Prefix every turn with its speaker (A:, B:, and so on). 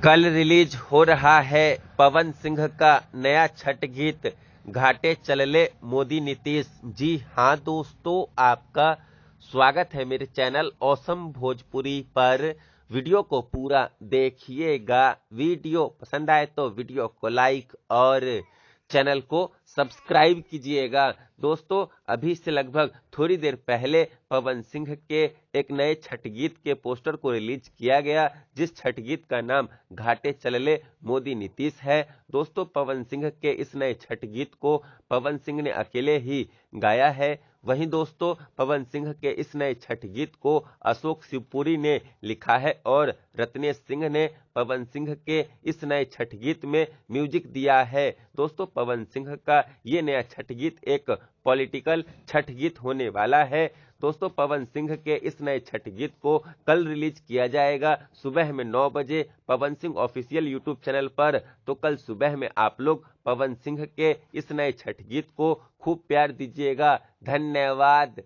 A: कल रिलीज हो रहा है पवन सिंह का नया छठ गीत घाटे चलले मोदी नीतीश। जी हाँ दोस्तों, आपका स्वागत है मेरे चैनल ऑसम भोजपुरी पर। वीडियो को पूरा देखिएगा। वीडियो पसंद आए तो वीडियो को लाइक और चैनल को सब्सक्राइब कीजिएगा। दोस्तों, अभी से लगभग थोड़ी देर पहले पवन सिंह के एक नए छठ गीत के पोस्टर को रिलीज किया गया, जिस छठ गीत का नाम घाटे चलले मोदी नीतीश है। दोस्तों, पवन सिंह के इस नए छठ गीत को पवन सिंह ने अकेले ही गाया है। वहीं दोस्तों, पवन सिंह के इस नए छठ गीत को अशोक शिवपुरी ने लिखा है और रत्नेश सिंह ने पवन सिंह के इस नए छठ गीत में म्यूजिक दिया है। दोस्तों, पवन सिंह का ये नया छठ गीत एक पॉलिटिकल छठ गीत होने वाला है। दोस्तों, पवन सिंह के इस नए छठ गीत को कल रिलीज किया जाएगा सुबह में 9 बजे Pawan Singh official YouTube channel पर। तो कल सुबह में आप लोग पवन सिंह के इस नए छठ गीत को खूब प्यार दीजिएगा। धन्यवाद।